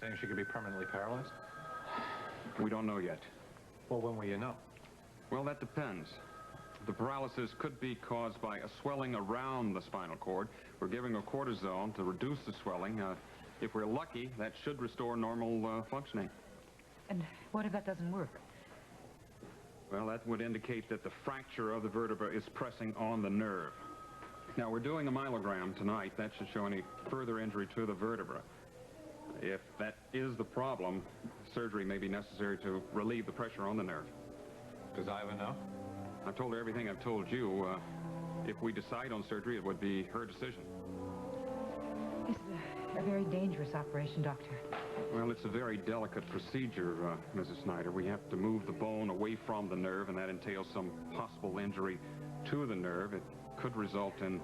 saying she could be permanently paralyzed? We don't know yet. Well, when will you know? Well, that depends. The paralysis could be caused by a swelling around the spinal cord. We're giving her cortisone to reduce the swelling. If we're lucky, that should restore normal functioning. And what if that doesn't work? Well, that would indicate that the fracture of the vertebra is pressing on the nerve. Now, we're doing a myelogram tonight. That should show any further injury to the vertebra. If that is the problem, surgery may be necessary to relieve the pressure on the nerve. Does Iva know? I've told her everything I've told you. If we decide on surgery, it would be her decision. This is a very dangerous operation, Doctor. Well, it's a very delicate procedure, Mrs. Snyder. We have to move the bone away from the nerve, and that entails some possible injury to the nerve. It could result in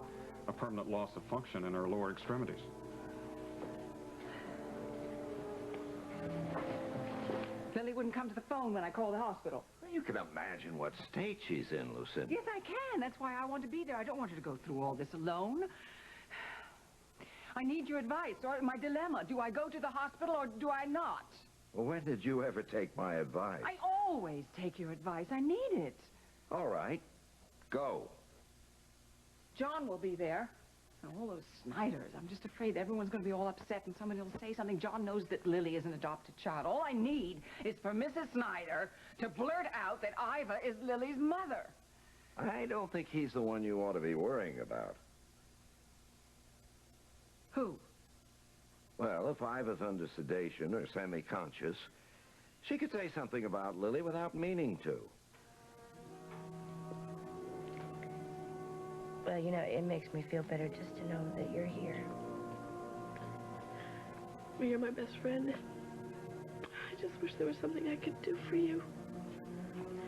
a permanent loss of function in her lower extremities. Lily wouldn't come to the phone when I called the hospital. Well, you can imagine what state she's in, Lucinda. Yes, I can. That's why I want to be there. I don't want her to go through all this alone. I need your advice, or my dilemma. Do I go to the hospital or do I not? Well, when did you ever take my advice? I always take your advice. I need it. All right. Go. John will be there. And all those Snyders. I'm just afraid everyone's going to be all upset and somebody will say something. John knows that Lily is an adopted child. All I need is for Mrs. Snyder to blurt out that Iva is Lily's mother. I don't think he's the one you ought to be worrying about. Who? Well, if Iva's under sedation or semi-conscious, she could say something about Lily without meaning to. Well, you know, it makes me feel better just to know that you're here. Well, you're my best friend. I just wish there was something I could do for you.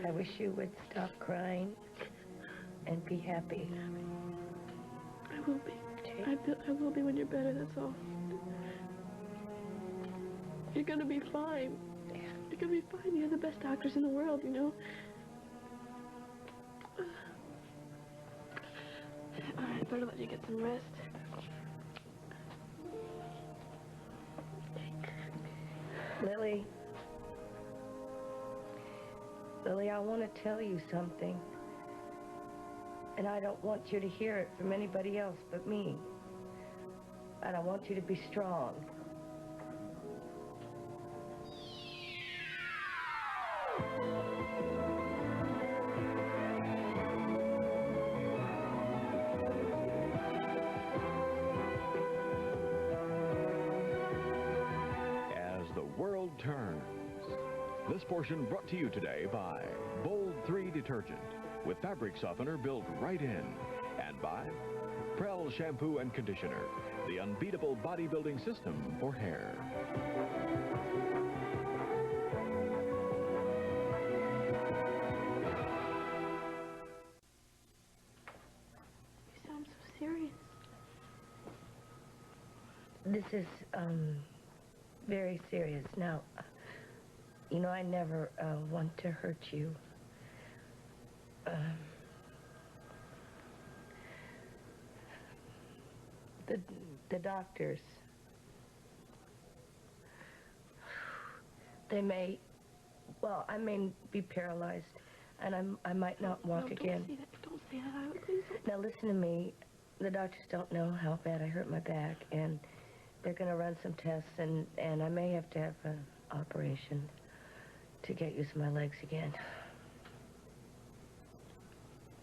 I wish you would stop crying and be happy. I will be. I will be when you're better, that's all. You're gonna be fine. You're gonna be fine. You're the best doctors in the world, you know. I better let you get some rest. Lily. Lily, I want to tell you something. And I don't want you to hear it from anybody else but me. And I want you to be strong. This portion brought to you today by Bold 3 Detergent with fabric softener built right in, and by Prel Shampoo and Conditioner, the unbeatable bodybuilding system for hair. You sound so serious. This is, very serious. Now, you know, I never want to hurt you. The doctors, they may, well, I may be paralyzed, and I might not walk again. Don't say that. Don't say that. Please don't. Now, listen to me. The doctors don't know how bad I hurt my back, and they're going to run some tests, and I may have to have an operation to get used to my legs again.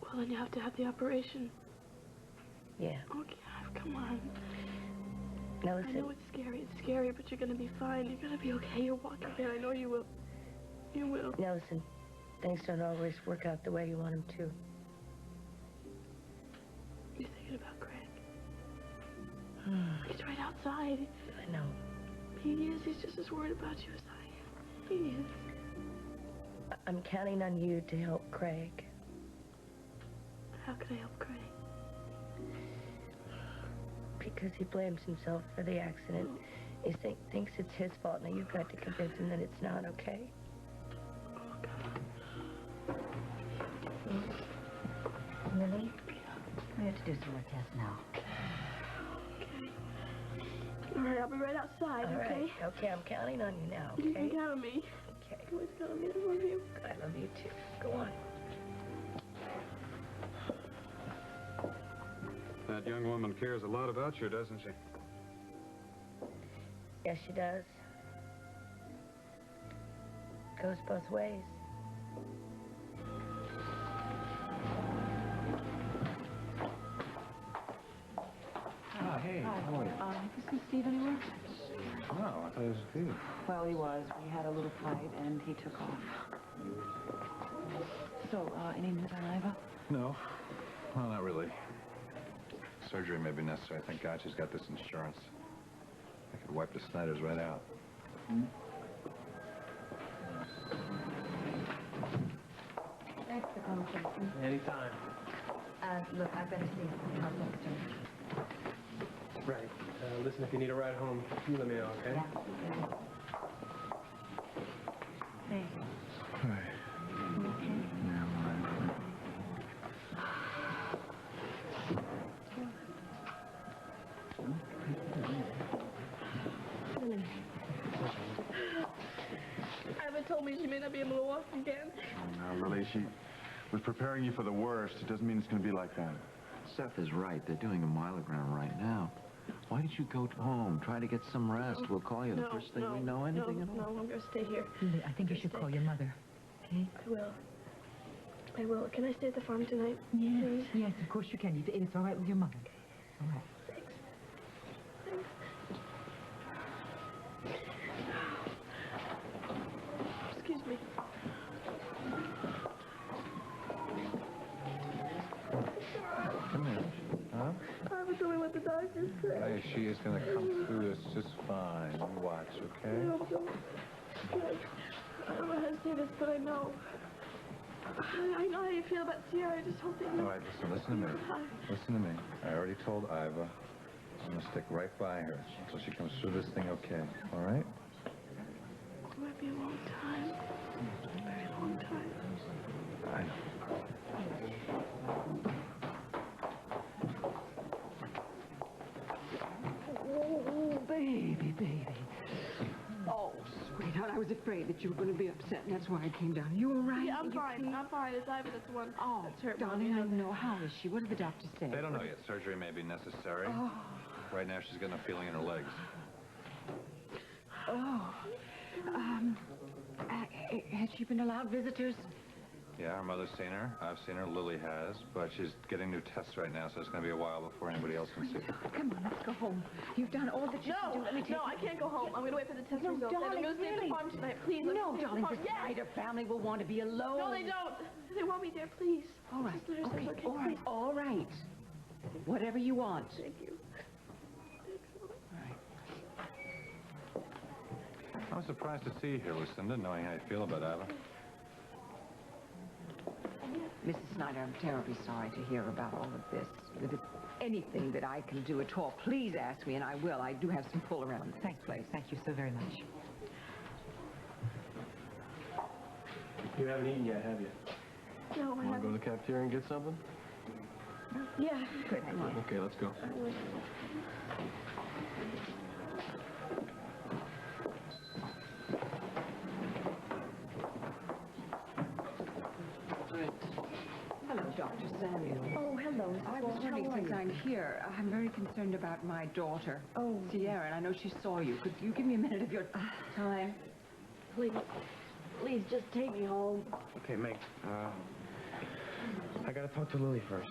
Well, then you have to have the operation. Yeah. Okay, come on. Now listen. I know it's scary, but you're gonna be fine. You're gonna be okay. You're walking there. I know you will. You will. Now listen, things don't always work out the way you want them to. You're thinking about Craig. He's right outside. I know. He is. He's just as worried about you as I am. He is. I'm counting on you to help Craig. How can I help Craig? Because he blames himself for the accident. He thinks it's his fault. Now you've got to convince him that it's not, okay? Oh, God. Lily, we have to do some more tests now. Okay. All right, I'll be right outside, All okay? right. Okay, I'm counting on you now, You okay? can count on me. Okay. You always count on me. I love you. I love you too. Go on. That young woman cares a lot about you, doesn't she? Yes, she does. Goes both ways. Ah, hey, how are you? You see Steve anywhere? No, I thought it was Steve. Well, he was. We had a little fight, and he took off. So, any news on Iva? No. Well, not really. Surgery may be necessary. Thank God she's got this insurance. I could wipe the Snyders right out. Thanks for coming. Anytime. Look, I better see. I'll talk to him. Right. Listen, if you need a ride home, you let me know, okay? Hey. Iva told me she may not be able to walk again. Now, Lily, she was preparing you for the worst. It doesn't mean it's going to be like that. Seth is right. They're doing a myelogram right now. Why don't you go home? Try to get some rest. We'll call you the first thing we know anything at all. No, I'm going to stay here. Lily, I think you should call your mother. Okay? I will. I will. Can I stay at the farm tonight? Yes, Please? yes, of course you can. It's all right with your mother. All right. Thanks. Thanks. Excuse me. Come here. Huh? Iva told me what the doctor said. Hey, she is going to come through this just fine. You watch, okay? I hope so. I don't know how to say this, but I know. I know how you feel about Sierra. I just hope they All know. right, listen to me. Listen to me. I already told Iva I'm going to stick right by her until she comes through this thing okay. All right? It might be a long time. A very long time. I know. Oh, baby, baby. Oh, sweetheart, I was afraid that you were going to be upset, and that's why I came down. You all right? Yeah, I'm You fine. clean? I'm fine. It's Iva that's the one Oh, that's hurt. darling, Mommy. I know. How is she? What did the doctor say? They don't know yet. Surgery may be necessary. Oh, Right now, she's got no feeling in her legs. oh. Has she been allowed visitors? Yeah, her mother's seen her. I've seen her. Lily has. But she's getting new tests right now, so it's going to be a while before anybody else can see her. Come on, let's go home. You've done all that you can do. Let me take No, I can't go home. I'm going to wait for the test No, results. And I'm darling, going to stay at really. the farm tonight. Please, let No, me stay at darling, the the farm. Yes. Snyder family will want to be alone. No, they don't. They want me there, please. All right, Just let her say, okay, all right, all right. Whatever you want. Thank you. I was surprised to see you here, Lucinda, knowing how you feel about Iva. Mrs. Snyder, I'm terribly sorry to hear about all of this. If it's anything that I can do at all, please ask me, and I will. I do have some pull around this place. Thank you so very much. You haven't eaten yet, have you? No, I Want to go to haven't. the cafeteria and get something? Yeah. Good, come on. Okay, let's go. Hello, Dr. Samuel. Oh, hello, Mrs. I was Walsh. wondering, How are since you? I'm here, I'm very concerned about my daughter, Oh. Sierra, and I know she saw you. Could you give me a minute of your time? Please, please just take me home. Okay, Meg. I gotta talk to Lily first.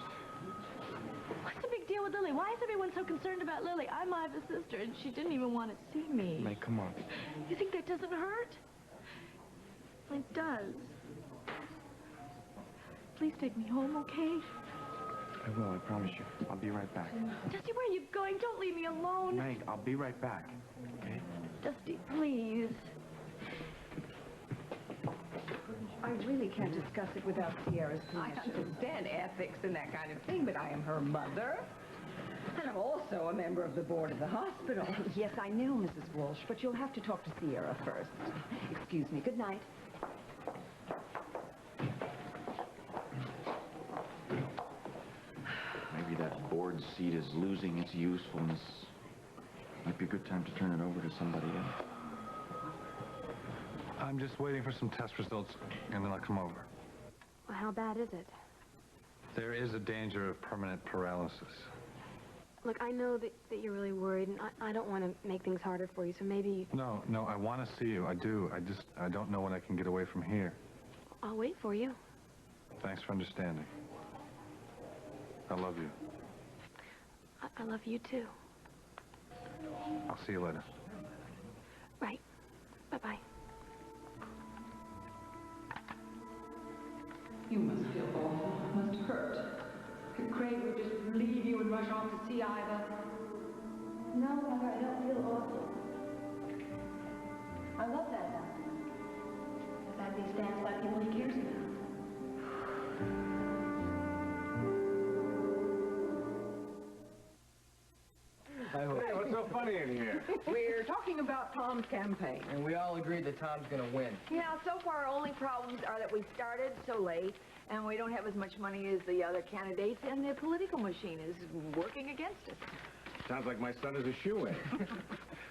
What's the big deal with Lily? Why is everyone so concerned about Lily? I'm Iva's sister, and she didn't even want to see me. Meg, come on. You think that doesn't hurt? It does. Please take me home, okay? I will, I promise you. I'll be right back. Dusty, where are you going? Don't leave me alone. Meg, I'll be right back. Okay? Dusty, please. I really can't discuss it without Sierra's permission. I understand ethics and that kind of thing, but I am her mother. And I'm also a member of the board of the hospital. Yes, I know, Mrs. Walsh, but you'll have to talk to Sierra first. Excuse me. Good night. Maybe that board seat is losing its usefulness. But might be a good time to turn it over to somebody else. I'm just waiting for some test results, and then I'll come over. Well, how bad is it? There is a danger of permanent paralysis. Look, I know that you're really worried, and I don't want to make things harder for you, so maybe... No, I want to see you. I do. I don't know when I can get away from here. I'll wait for you. Thanks for understanding. I love you. I love you, too. I'll see you later. Right. Bye-bye. You must feel awful. It must hurt. If Craig would just leave you and rush off to see Ida. No, Mother, I don't feel awful. I love that doctor. The fact that he stands by people he cares about. Hey, what's so funny in here? We're talking about Tom's campaign. And we all agreed that Tom's gonna win. Yeah, so far our only problems are that we started so late and we don't have as much money as the other candidates and the political machine is working against us. Sounds like my son is a shoo-in.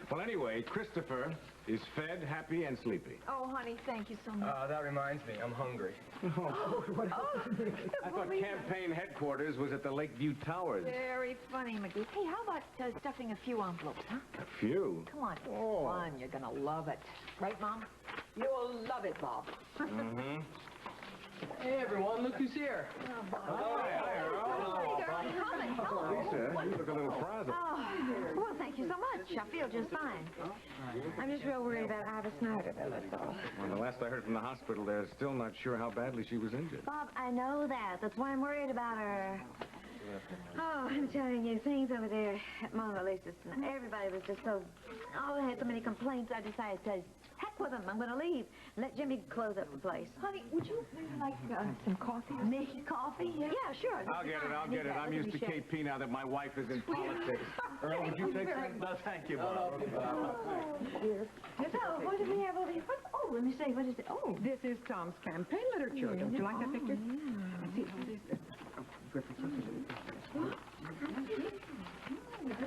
Well, anyway, Christopher is fed, happy, and sleepy. Oh, honey, thank you so much. That reminds me, I'm hungry. I thought campaign headquarters was at the Lakeview Towers. Very funny, McGee. Hey, how about stuffing a few envelopes, huh? A few? Come on. Oh. Come on, you're gonna love it. Right, Mom? You'll love it, Bob. Mm-hmm. Hey, everyone, look who's here. Hi, Earl. Lisa, you look a little frazzled. Oh, well, thank you so much. I feel just fine. I'm just real worried about Ida Snyder, though, that's all. Well, the last I heard from the hospital, they're still not sure how badly she was injured. Bob, I know that. That's why I'm worried about her. Oh, I'm telling you, things over there at Mona Lisa's, everybody was just so... Oh, they had so many complaints, I decided to... Heck with them, I'm going to leave. Let Jimmy close up the place. Honey, would you like some coffee? Me? Coffee? Yeah, sure. I'll get it. I'm used to KP now that my wife is in politics. Earl, would you take some? No, thank you, Bob. So, what do we have over here? Oh, let me see. What is it? Oh. This is Tom's campaign literature. Don't you like that picture?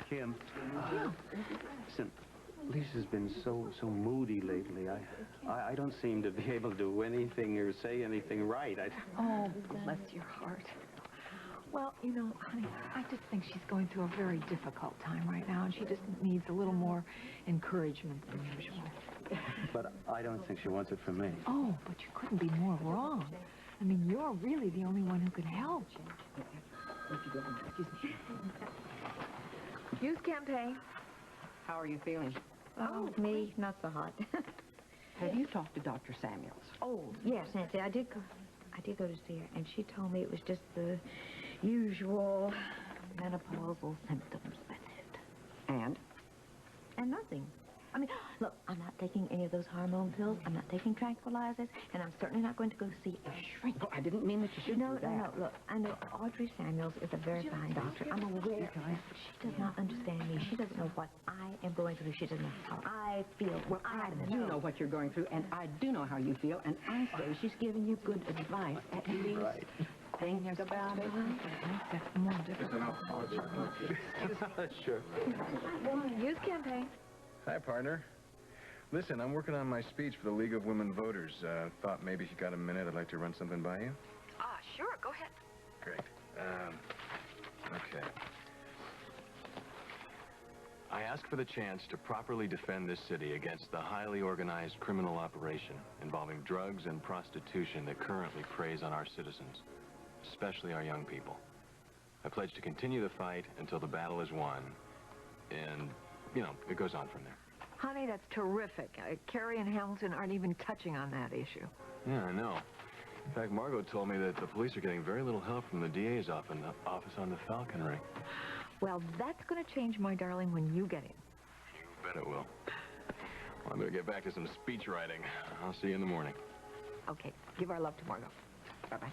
Kim, listen, Lisa's been so moody lately. I don't seem to be able to do anything or say anything right. Oh, bless your heart. Well, you know, honey, I just think she's going through a very difficult time right now, and she just needs a little more encouragement than usual. But I don't think she wants it from me. Oh, but you couldn't be more wrong. I mean, you're really the only one who can help. Excuse me. Youth campaign. How are you feeling? Oh, me, not so hot. Have you talked to Dr. Samuels? Oh, yes, Nancy, I did go to see her, and she told me it was just the usual menopausal symptoms. That's it. And? And nothing. I mean, look, I'm not taking any of those hormone pills. I'm not taking tranquilizers, and I'm certainly not going to go see a shrink. Well, I didn't mean that you should No, do that. no, look, I know Audrey Samuels is a very fine doctor. I'm aware. She does not understand me. She doesn't know what I am going through. She doesn't know how I feel. Well, I do know what you're going through, and I do know how you feel, and I say she's giving you good advice. At least think about it. That's more difficult. Sure. Youth campaign. Hi, partner. Listen, I'm working on my speech for the League of Women Voters. Thought maybe if you got a minute, I'd like to run something by you. Sure, go ahead. Great. Okay. I ask for the chance to properly defend this city against the highly organized criminal operation involving drugs and prostitution that currently preys on our citizens, especially our young people. I pledge to continue the fight until the battle is won, and, you know, it goes on from there. Honey, that's terrific. Carrie and Hamilton aren't even touching on that issue. Yeah, I know. In fact, Margot told me that the police are getting very little help from the DA's office on the falconry. Well, that's going to change, my darling, when you get in. You bet it will. Well, I better get back to some speech writing. I'll see you in the morning. Okay, give our love to Margot. Bye-bye.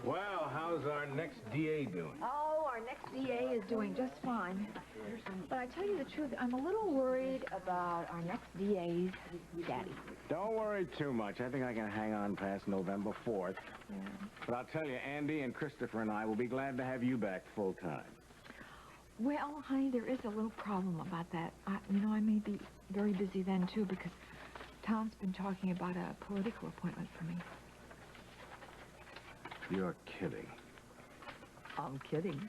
Well, how's our next DA doing? Oh, our next DA is doing just fine. But I tell you the truth, I'm a little worried about our next DA's daddy. Don't worry too much. I think I can hang on past November 4th. But I'll tell you, Andy and Christopher and I will be glad to have you back full time. Well, honey, there is a little problem about that. I may be very busy then, too, because Tom's been talking about a political appointment for me. You're kidding. I'm kidding.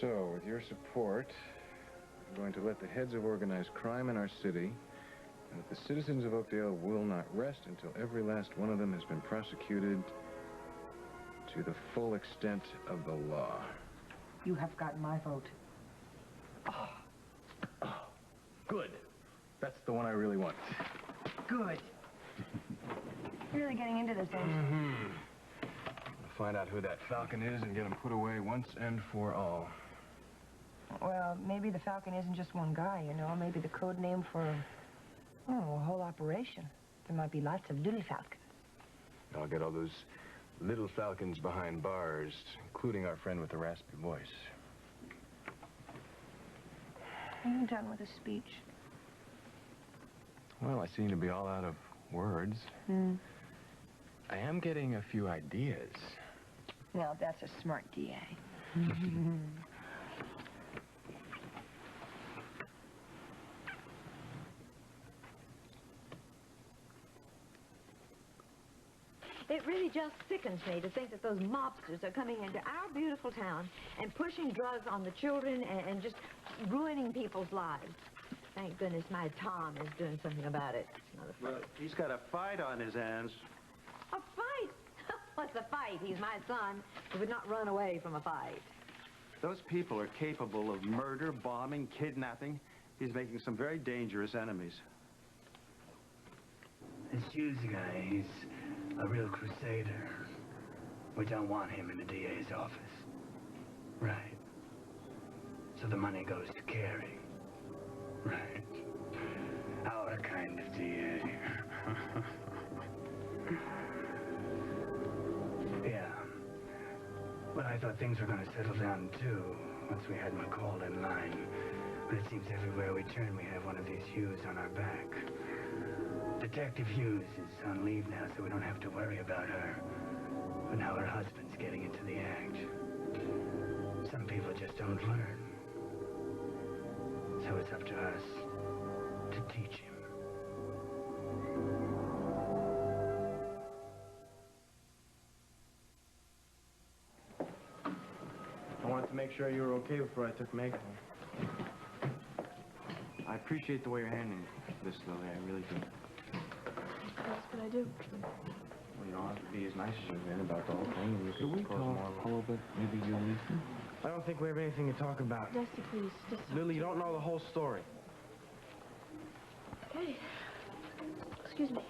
So, with your support, I'm going to let the heads of organized crime in our city and that the citizens of Oakdale will not rest until every last one of them has been prosecuted to the full extent of the law. You have gotten my vote. Good. That's the one I really want. Good. You're really getting into this, aren't you? Mm-hmm. I'll find out who that Falcon is and get him put away once and for all. Well, maybe the Falcon isn't just one guy, you know. Maybe the code name for, a whole operation. There might be lots of little Falcons. I'll get all those little Falcons behind bars, including our friend with the raspy voice. Are you done with the speech? Well, I seem to be all out of words. I am getting a few ideas. Now, that's a smart DA. It really just sickens me to think that those mobsters are coming into our beautiful town and pushing drugs on the children and just ruining people's lives. Thank goodness my Tom is doing something about it. It's not a fight. Well, he's got a fight on his hands. A fight? What's a fight? He's my son. He would not run away from a fight. Those people are capable of murder, bombing, kidnapping. He's making some very dangerous enemies. This Hughes guy, he's a real crusader. We don't want him in the DA's office. Right. So the money goes to Carey. Right. Our kind of DA. Yeah. But I thought things were going to settle down, too, once we had McCall in line. But it seems everywhere we turn, we have one of these Hughes on our back. Detective Hughes is on leave now, so we don't have to worry about her. But now her husband's getting into the act. Some people just don't learn. So it's up to us to teach him. I wanted to make sure you were okay before I took Meg home. I appreciate the way you're handling this, Lily. I really do. That's what I do. Well, you don't have to be as nice as you've been about the whole thing. You Could we cause talk more a little bit? Maybe you and me? I don't think we have anything to talk about. Dusty, please, just... Lily, you don't know the whole story. Okay. Excuse me.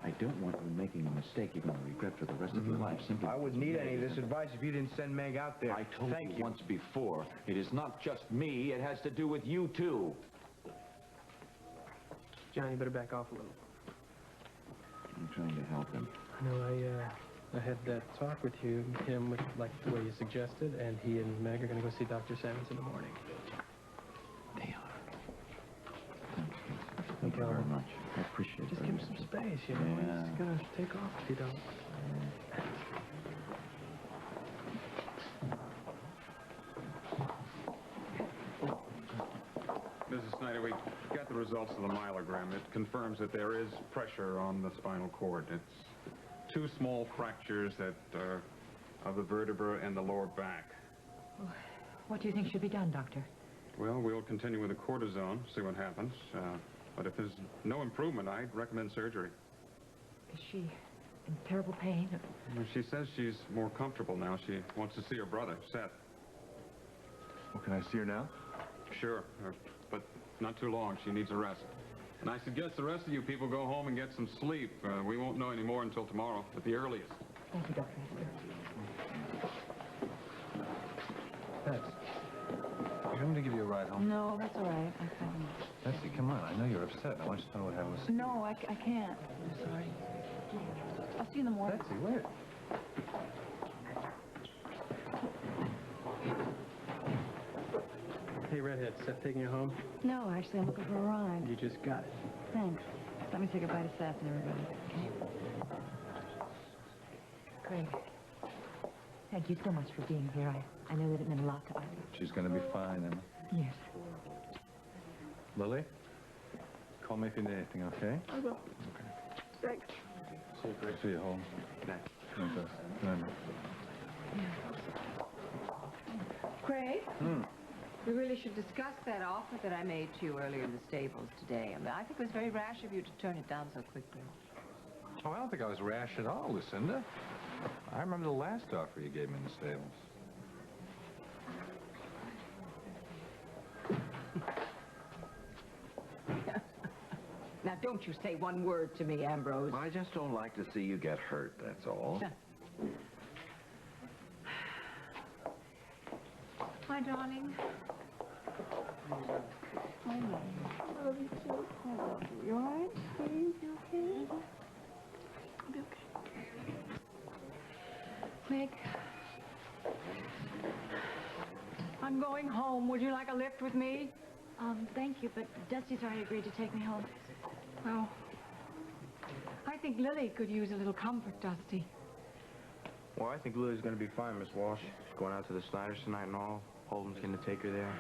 I don't want you making a mistake you're going to regret for the rest of your life. Simply I wouldn't need any of this advice if you didn't send Meg out there. I told you once before, it is not just me, it has to do with you, too. Johnny, you better back off a little. I'm trying to help him. I had that talk with him with, like, the way you suggested, and he and Meg are going to go see Dr. Sammons in the morning. They are. Thank you very much. I appreciate it. Just give him some space, you know. Yeah. He's going to take off if you don't. Mrs. Snyder, we got the results of the myelogram. It confirms that there is pressure on the spinal cord. It's 2 small fractures that are of the vertebra and the lower back. What do you think should be done, Doctor? Well, we'll continue with the cortisone, see what happens. But if there's no improvement, I'd recommend surgery. Is she in terrible pain? Well, she says she's more comfortable now. She wants to see her brother, Seth. Well, can I see her now? Sure, but not too long. She needs a rest. And I suggest the rest of you people go home and get some sleep. We won't know any more until tomorrow, at the earliest. Thank you, Dr. Betsy, you want me to give you a ride home? No, that's all right. I can. Betsy, come on. I know you're upset. I want you to know what happened with... No, I can't. I'm sorry. I'll see you in the morning. Betsy, wait. Hey, Redhead, Seth taking you home? No, actually, I'm looking for a ride. You just got it. Thanks. Let me say goodbye to Seth and everybody. Okay? Craig, thank you so much for being here. I know that it meant a lot to us. She's going to be fine, Emma. Yes. Lily, call me if you need anything, okay? I will. Thanks. See you, Greg. See you, Holmes. Good night. Good night. Craig? We really should discuss that offer that I made to you earlier in the stables today. I mean, I think it was very rash of you to turn it down so quickly. Oh, I don't think I was rash at all, Lucinda. I remember the last offer you gave me in the stables. Now, don't you say one word to me, Ambrose. I just don't like to see you get hurt, that's all. My darling. I love you too. I love you. You all right? Please, you okay? I'll be okay. Meg. I'm going home. Would you like a lift with me? Thank you, but Dusty's already agreed to take me home. Well, I think Lily could use a little comfort, Dusty. Well, I think Lily's going to be fine, Miss Walsh. She's going out to the Snyders tonight and all. Holden's going to take her there.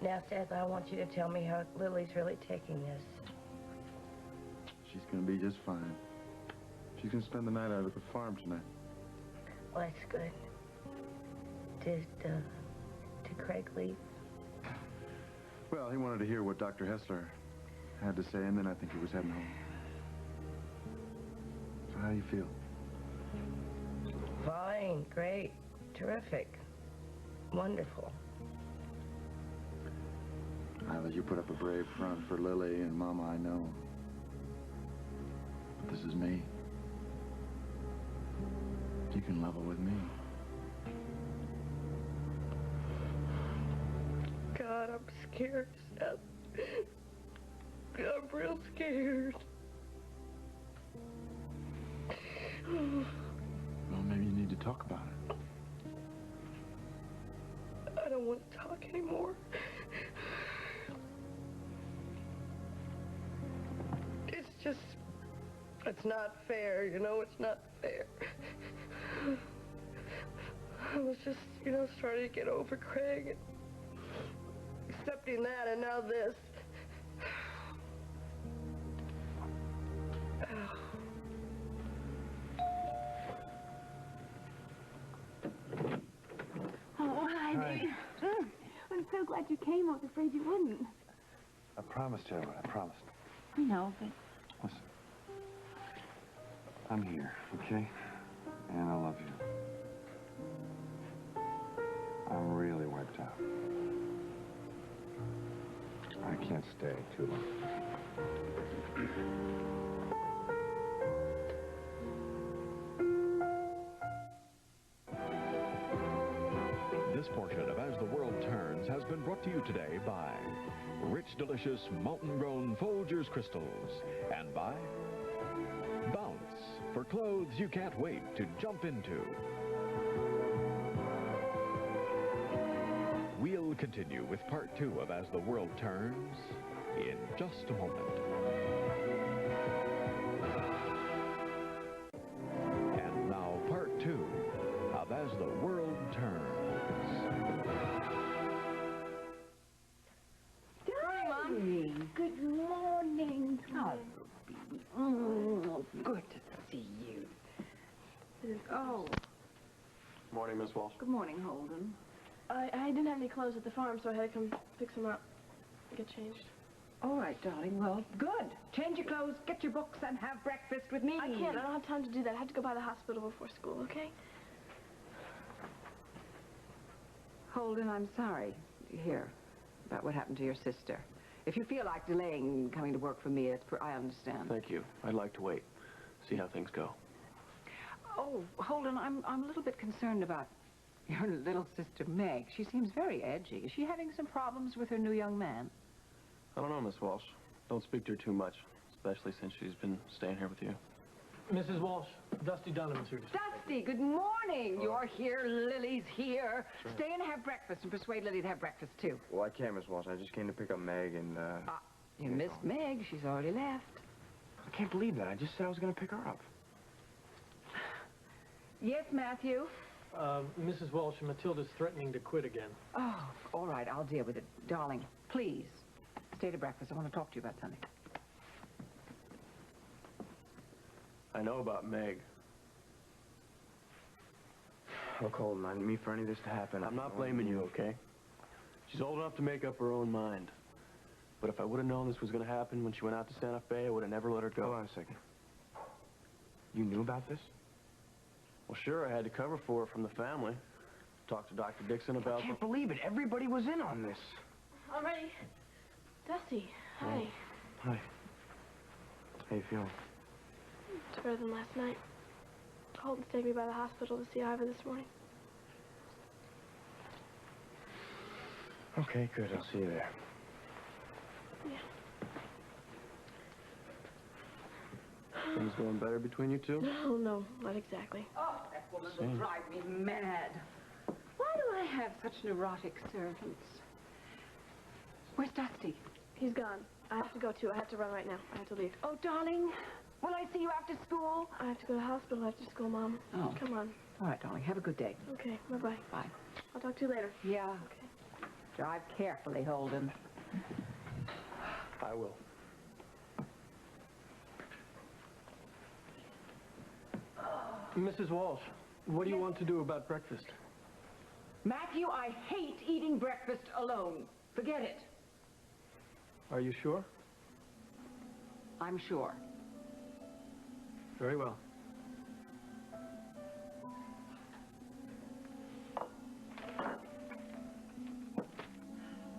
Now, Seth, I want you to tell me how Lily's really taking this. She's going to be just fine. She's going to spend the night out at the farm tonight. Well, that's good. Did Craig leave? Well, he wanted to hear what Dr. Hessler had to say, and then I think he was heading home. So how do you feel? Fine, great, terrific, wonderful. Isla, you put up a brave front for Lily and Mama, I know. But this is me. You can level with me. God, I'm scared, Seth. I'm real scared. Well, maybe you need to talk about it. I don't want to talk anymore. It's just, it's not fair, you know, it's not fair. I was just, you know, starting to get over Craig and accepting that, and now this. Oh, hi, dear. I'm so glad you came. I was afraid you wouldn't. I promised you I would. I promised. I know, but... Listen. I'm here, okay? And I love you. I'm really wiped out. I can't stay too long. This portion of As the World Turns has been brought to you today by Rich Delicious Mountain-Grown Folgers Crystals and by Bounce for clothes you can't wait to jump into. We'll continue with part 2 of As the World Turns in just a moment. And now part 2 of As the World Turns. Darling! Good morning. Oh, Ruby. Good to see you. Oh, Morning, Miss Walsh. good morning, Holden. I didn't have any clothes at the farm, so I had to come fix them up. Get changed. All right, darling. Well, good. Change your clothes, get your books, and have breakfast with me. I can't. I don't have time to do that. I have to go by the hospital before school, okay? Holden, I'm sorry to hear about what happened to your sister. If you feel like delaying coming to work for me, I understand. Thank you. I'd like to wait. See how things go. Oh, Holden, I'm a little bit concerned about your little sister, Meg. She seems very edgy. Is she having some problems with her new young man? I don't know, Miss Walsh. Don't speak to her too much, especially since she's been staying here with you. Mrs. Walsh, Dusty Donovan's here. Dusty, good morning. You're here. Lily's here. Sure. Stay and have breakfast and persuade Lily to have breakfast, too. Well, I can't, Miss Walsh. I just came to pick up Meg and, You missed Meg. She's already left. I can't believe that. I just said I was going to pick her up. Yes, Matthew? Mrs. Walsh, Matilda's threatening to quit again. Oh, all right, I'll deal with it. Darling, please, stay to breakfast. I want to talk to you about something. I know about Meg. Look, Holden, I didn't mean for any of this to happen. I'm not blaming you, okay? She's old enough to make up her own mind. But if I would have known this was going to happen when she went out to Santa Fe, I would have never let her go. Hold on a second. You knew about this? Well, sure, I had to cover for her from the family. Talked to Dr. Dixon about... I can't believe it. Everybody was in on this. I'm ready. Dusty, hi. Hi. How you feeling? It's better than last night. Holden stayed me by the hospital to see Iva this morning. Okay, good. I'll see you there. Yeah. Things going better between you two? No, no, not exactly. Oh, that woman will drive me mad. Why do I have such neurotic servants? Where's Dusty? He's gone. I have to go, too. I have to run right now. I have to leave. Oh, darling, will I see you after school? I have to go to the hospital after school, Mom. Oh. Come on. All right, darling, have a good day. Okay, bye-bye. Bye. I'll talk to you later. Yeah. Okay. Drive carefully, Holden. I will. Mrs. Walsh, what do you want to do about breakfast? Matthew, I hate eating breakfast alone. Forget it. Are you sure? I'm sure. Very well.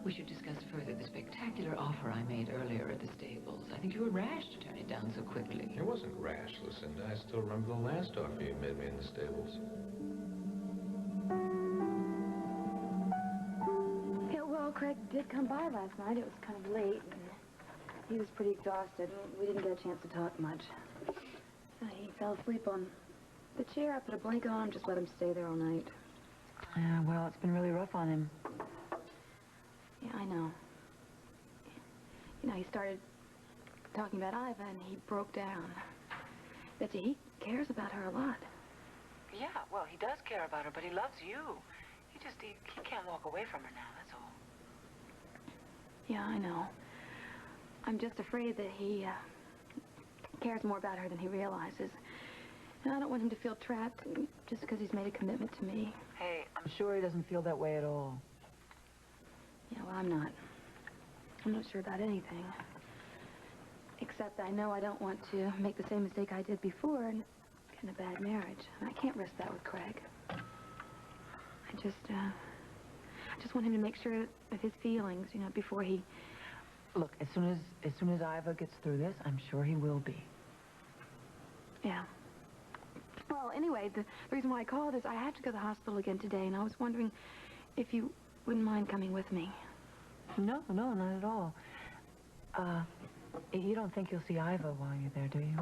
We should discuss further the spectacular offer I made earlier at the stables. I think you were rash to turn it down so quickly. It wasn't rash, Lucinda. I still remember the last offer you made me in the stables. Yeah, well, Craig did come by last night. It was kind of late, and he was pretty exhausted. We didn't get a chance to talk much. He fell asleep on the chair. I put a blanket on him, just let him stay there all night. Yeah, well, it's been really rough on him. Yeah, I know. You know, he started talking about Iva, and he broke down. Betsy, he cares about her a lot. Yeah, well, he does care about her, but he loves you. He can't walk away from her now, that's all. Yeah, I know. I'm just afraid that he cares more about her than he realizes. And I don't want him to feel trapped just because he's made a commitment to me. Hey, I'm sure he doesn't feel that way at all. Yeah, well, I'm not. I'm not sure about anything. Except I know I don't want to make the same mistake I did before and get in a bad marriage. I can't risk that with Craig. I just want him to make sure of his feelings, you know, before he... Look, as soon as Iva gets through this, I'm sure he will be. Yeah. Well, anyway, the reason why I called is I have to go to the hospital again today, and I was wondering if you wouldn't mind coming with me. No, not at all. You don't think you'll see Iva while you're there, do you?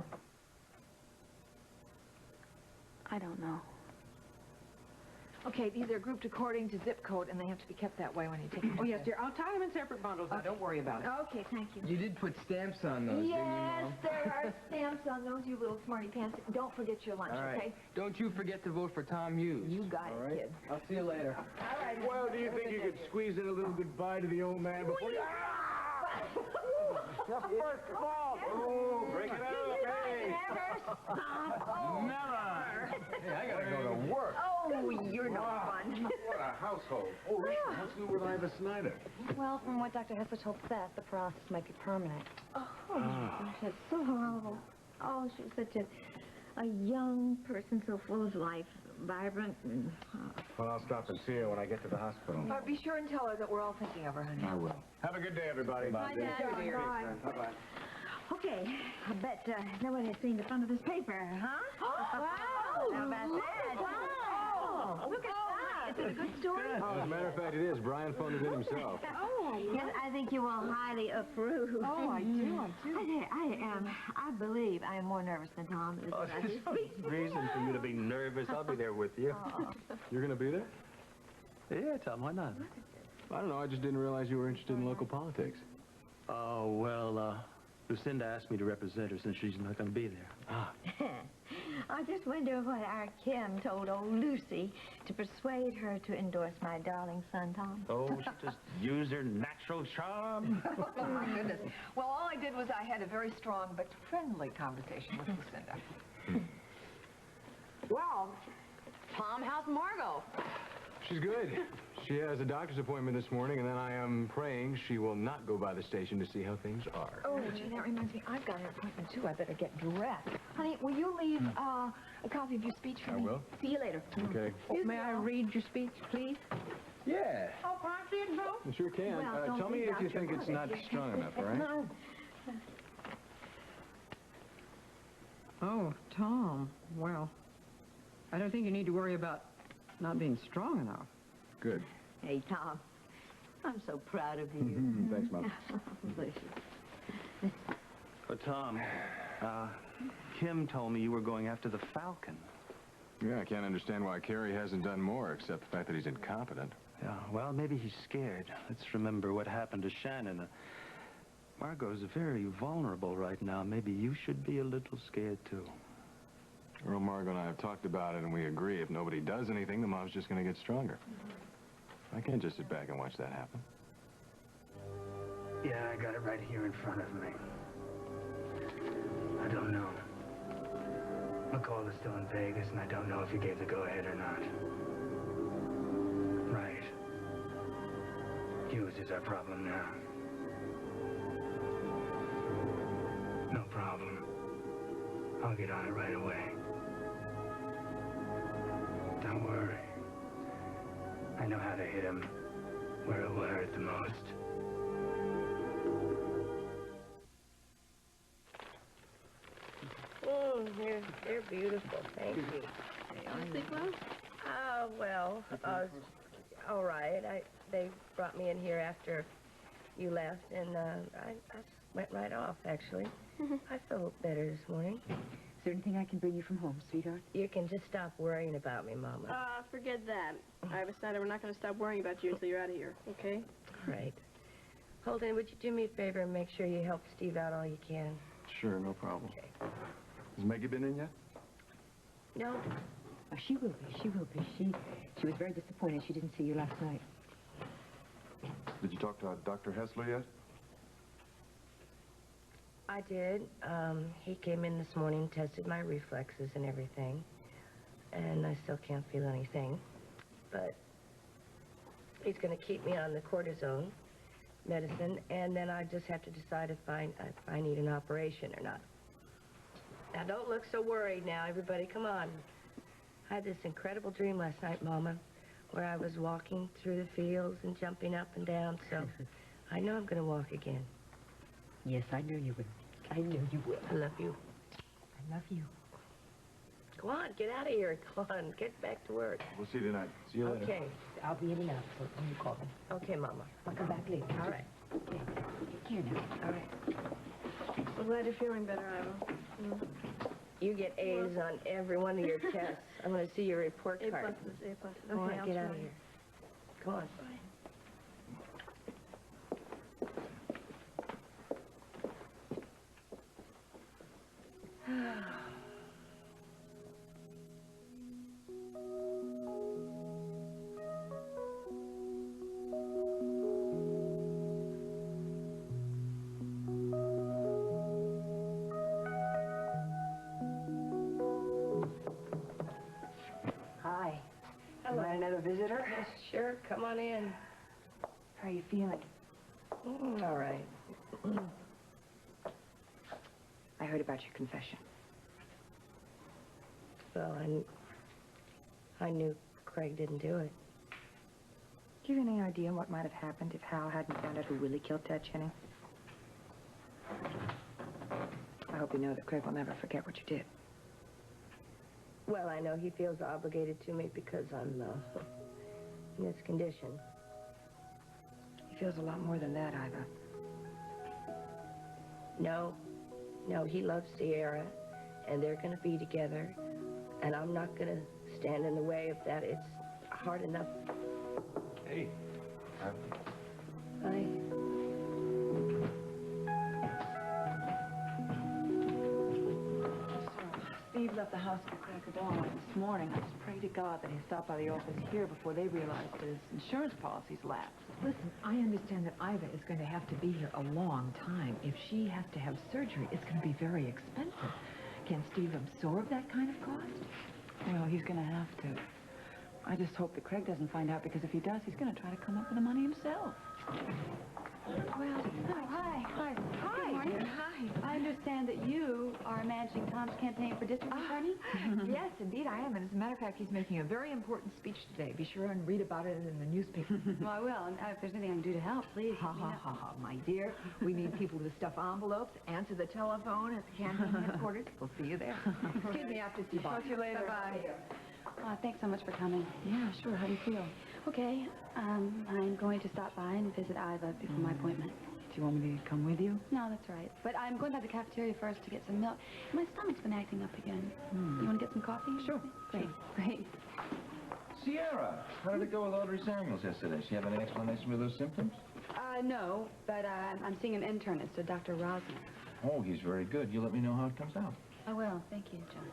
I don't know. Okay, these are grouped according to zip code, and they have to be kept that way when you take them. Oh, yes, dear. I'll tie them in separate bundles. Now, don't worry about it. Okay, thank you. You did put stamps on those, didn't you, Yes, Mom? there are stamps on those, you little smarty pants. Don't forget your lunch, All right. okay? Don't you forget to vote for Tom Hughes. You got All it, right? kid. I'll see you later. All right. Well, do you think you could squeeze in a little goodbye to the old man before you... Your first ball. Oh, break it up, hey! Never. Hey, I gotta go to work. Oh, you're no fun. What a household. Oh, listen, what's new with Iva Snyder? Well, from what Dr. Hessler told Seth, the paralysis might be permanent. Oh, gosh, that's so horrible. Oh, she was such a young person, so full of life, vibrant, and... Well, I'll stop and see her when I get to the hospital. Be sure and tell her that we're all thinking of her, honey. I will. Have a good day, everybody. Bye, Dad. Bye. Bye-bye. Okay, I bet nobody has seen the front of this paper, huh? Wow! How about that? Wow! Look at that. Is it a good story? As a matter of fact, it is. Brian phoned it in himself. Oh, yes, I think you will highly approve. Oh, I do. I believe I am more nervous than Tom is. Oh, there's no reason for you to be nervous. I'll be there with you. You're gonna be there? Yeah, Tom, why not? I don't know. I just didn't realize you were interested in local politics. Oh, well, Lucinda asked me to represent her since she's not going to be there. Ah. I just wonder what our Kim told old Lucy to persuade her to endorse my darling son, Tom. Oh, she just used her natural charm. Oh, my goodness. Well, all I did was I had a very strong but friendly conversation with Lucinda. Well, Tom, how's Margot? She's good. She has a doctor's appointment this morning, and then I am praying she will not go by the station to see how things are. Oh, gee, that reminds me. I've got an appointment, too. I better get dressed. Honey, will you leave a copy of your speech for me? I will. See you later. Okay. May I read your speech, please? Yeah. Oh, can I see it, Bill? You sure can. Well, Tell me if you think it's not strong enough, all right? No. Oh, Tom. Well, I don't think you need to worry about not being strong enough. Good. Hey, Tom, I'm so proud of you. Thanks, Mom. Bless you. Oh, Tom, Kim told me you were going after the Falcon. Yeah, I can't understand why Carrie hasn't done more, except the fact that he's incompetent. Yeah, well, maybe he's scared. Let's remember what happened to Shannon. Margot's very vulnerable right now. Maybe you should be a little scared, too. Well, Margot and I have talked about it, and we agree if nobody does anything, the mom's just going to get stronger. I can't just sit back and watch that happen. Yeah, I got it right here in front of me. I don't know. McCall is still in Vegas, and I don't know if he gave the go-ahead or not. Right. Hughes is our problem now. No problem. I'll get on it right away. Don't worry. I know how to hit him where it will hurt the most. They're beautiful. Thank you. Sleep well? Well, all right. They brought me in here after you left, and I went right off, actually. I feel better this morning. Is there anything I can bring you from home, sweetheart? You can just stop worrying about me, Mama. Forget that. I've decided we're not going to stop worrying about you until you're out of here, okay? Right. Holden, would you do me a favor and make sure you help Steve out all you can? Sure, no problem. Okay. Has Maggie been in yet? No. Oh, she will be. She will be. She was very disappointed she didn't see you last night. Did you talk to Dr. Hessler yet? I did. He came in this morning, tested my reflexes and everything, and I still can't feel anything. But he's going to keep me on the cortisone medicine, and then I just have to decide if I need an operation or not. Now, don't look so worried now, everybody. Come on. I had this incredible dream last night, Mama, where I was walking through the fields and jumping up and down, so I know I'm going to walk again. Yes, I knew you would. I knew you would. I love you. I love you. Go on, get out of here. Come on, get back to work. We'll see you tonight. See you later. Okay. I'll be in and out, so when you call me. Okay, Mama. I'll come back later. All right. Okay. Take care now. All right. I'm glad you're feeling better, Iva. You get A's on every one of your tests. I'm going to see your report A+, card. A+. Go on, Okay, I'll get out try. of here. Go on. Hi. Hello. Am I another visitor? Yes, sure. Come on in. How are you feeling? All right. I heard about your confession. Well, I knew Craig didn't do it. Do you have any idea what might have happened if Hal hadn't found out who really killed Ted Cheney? I hope you know that Craig will never forget what you did. Well, I know he feels obligated to me because I'm in this condition. He feels a lot more than that, Iva. No, he loves Sierra, and they're going to be together, and I'm not going to stand in the way of that. It's hard enough. Hey. Hi. Steve left the house at the crack of dawn this morning. I just pray to God that he stopped by the office here before they realize that his insurance policy's lapsed. Listen, I understand that Iva is going to have to be here a long time. If she has to have surgery, it's going to be very expensive. Can Steve absorb that kind of cost? Well, he's going to have to. I just hope that Craig doesn't find out, because if he does, he's going to try to come up with the money himself. Well, hi. Hi. Hi. Good morning. Hi. I understand that you are managing Tom's campaign for district attorney? Yes, indeed I am. And as a matter of fact, he's making a very important speech today. Be sure and read about it in the newspaper. Well, I will. And if there's anything I can do to help, please. Ha, ha, ha, ha. My dear, we need people to stuff envelopes, answer the telephone at the campaign headquarters. We'll see you there. Excuse me, after Steve. Talk to you later. Bye-bye. Thanks so much for coming. Yeah, sure. How do you feel? Okay. I'm going to stop by and visit Iva before my appointment. Do you want me to come with you? No, that's right. But I'm going by the cafeteria first to get some milk. My stomach's been acting up again. You want to get some coffee? Sure. Great. Great. Sierra, how did it go with Audrey Samuels yesterday? She have any explanation for those symptoms? No, but I'm seeing an internist, a Dr. Rosner. Oh, he's very good. You let me know how it comes out. I will. Thank you, John.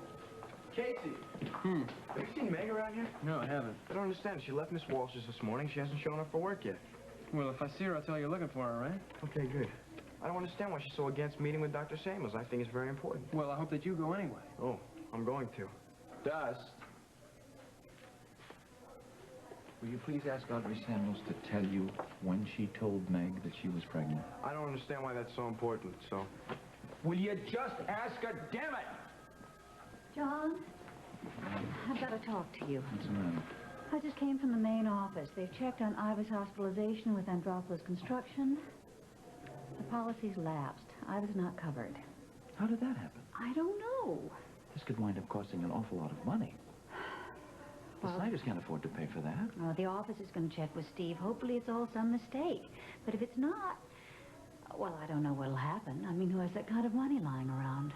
Casey! Have you seen Meg around here? No, I haven't. I don't understand. She left Miss Walsh's this morning. She hasn't shown up for work yet. Well, if I see her, I'll tell you you're looking for her, all right? Okay, good. I don't understand why she's so against meeting with Dr. Samuels. I think it's very important. Well, I hope that you go anyway. Oh, I'm going to. Dust. Will you please ask Audrey Samuels to tell you when she told Meg that she was pregnant? I don't understand why that's so important, so... Will you just ask her, damn it? John, I've got to talk to you. What's the matter? I just came from the main office. They've checked on Iva's hospitalization with Andropoulos Construction. The policy's lapsed. Iva's not covered. How did that happen? I don't know. This could wind up costing an awful lot of money. The Snyders can't afford to pay for that. The office is going to check with Steve. Hopefully it's all some mistake. But if it's not, well, I don't know what'll happen. I mean, who has that kind of money lying around?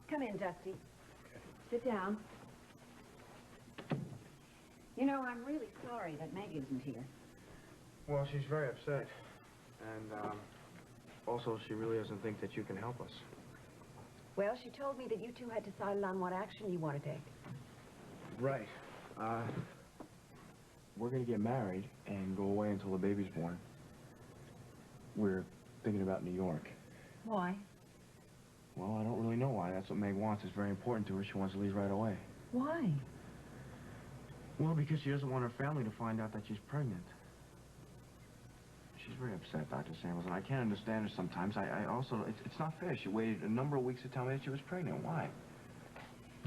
Come in, Dusty. Sit down. You know, I'm really sorry that Meg isn't here. Well, she's very upset. And, also, she really doesn't think that you can help us. Well, she told me that you two had decided on what action you want to take. Right. We're gonna get married and go away until the baby's born. We're thinking about New York. Why? Well, I don't really know why. That's what Meg wants. It's very important to her. She wants to leave right away. Why? Well, because she doesn't want her family to find out that she's pregnant. She's very upset, Dr. Samuels, and I can't understand her sometimes. I also, it's not fair. She waited a number of weeks to tell me that she was pregnant. Why?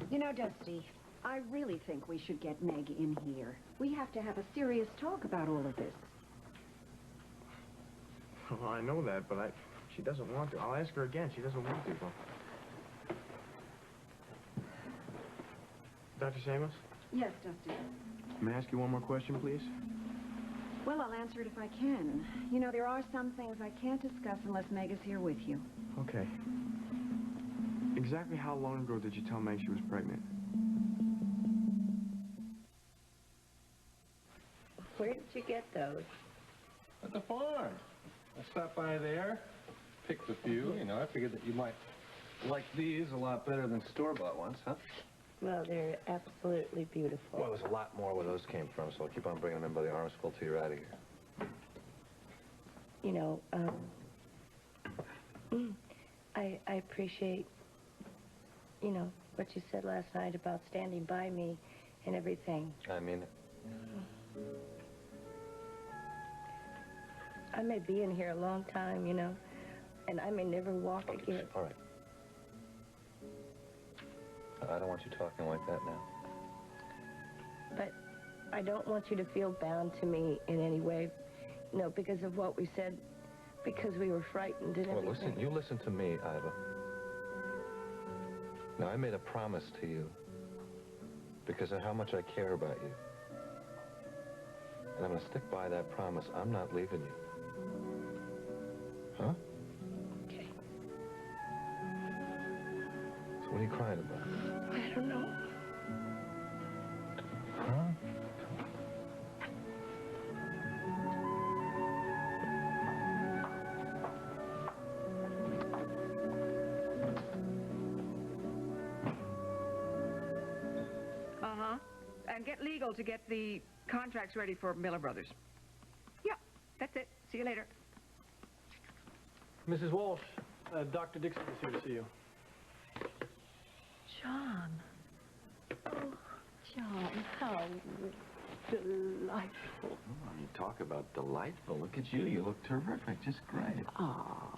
You know, Dusty, I really think we should get Meg in here. We have to have a serious talk about all of this. Well, I know that, but she doesn't want to. I'll ask her again. She doesn't want to, though. Dr. Samuels? Yes, Dusty. May I ask you one more question, please? Well, I'll answer it if I can. You know, there are some things I can't discuss unless Meg is here with you. Okay. Exactly how long ago did you tell Meg she was pregnant? Where did you get those? At the farm. I stopped by there, picked a few. You know, I figured that you might like these a lot better than store-bought ones, huh? Well, they're absolutely beautiful. Well, there's a lot more where those came from, so I'll keep on bringing them in by the armsful till you're out of here. You know, I appreciate, you know, what you said last night about standing by me and everything. I mean it. I may be in here a long time, you know, and I may never walk again. All right. I don't want you talking like that now. But I don't want you to feel bound to me in any way, you know, because of what we said, because we were frightened and everything. Well, listen, you listen to me, Iva. Now, I made a promise to you because of how much I care about you. And I'm going to stick by that promise. I'm not leaving you. Huh? Okay. So what are you crying about? I don't know. Huh? and get legal to get the contracts ready for Miller Brothers. Yeah, that's it. See you later. Mrs. Walsh, Dr. Dixon is here to see you. John. Oh, John, how delightful. Oh, you talk about delightful. Look at you. You look terrific. Just great. Oh,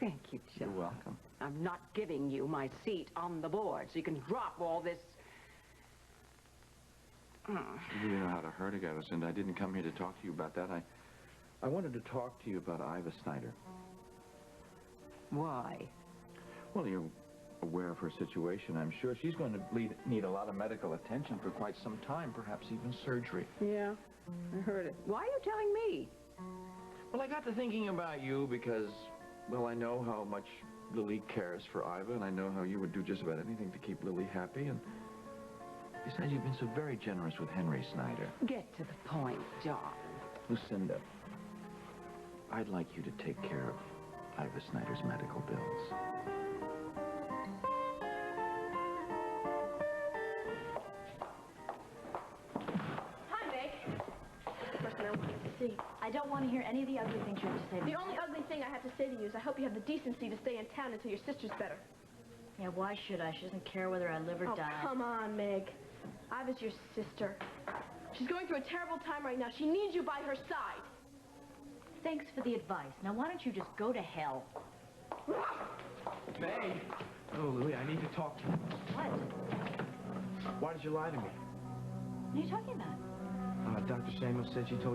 thank you, John. You're welcome. I'm not giving you my seat on the board, so you can drop all this... You really know how to hurt a guy, Lucinda. I didn't come here to talk to you about that. I wanted to talk to you about Iva Snyder. Why? Well, you're aware of her situation, I'm sure. She's going to need a lot of medical attention for quite some time, perhaps even surgery. Yeah, I heard it. Why are you telling me? Well, I got to thinking about you because, well, I know how much Lily cares for Iva, and I know how you would do just about anything to keep Lily happy, and besides, you've been so very generous with Henry Snyder. Get to the point, John. Lucinda, I'd like you to take care of Iva Snyder's medical bills. Hi, Meg. The person I wanted to see. I don't want to hear any of the ugly things you have to say to me. The only ugly thing I have to say to you is I hope you have the decency to stay in town until your sister's better. Yeah, why should I? She doesn't care whether I live or die. Oh, come on, Meg. Iva's your sister. She's going through a terrible time right now. She needs you by her side. Thanks for the advice. Now, why don't you just go to hell? May! Oh, Lily, I need to talk to you. What? Why did you lie to me? What are you talking about? Dr. Samuel said she told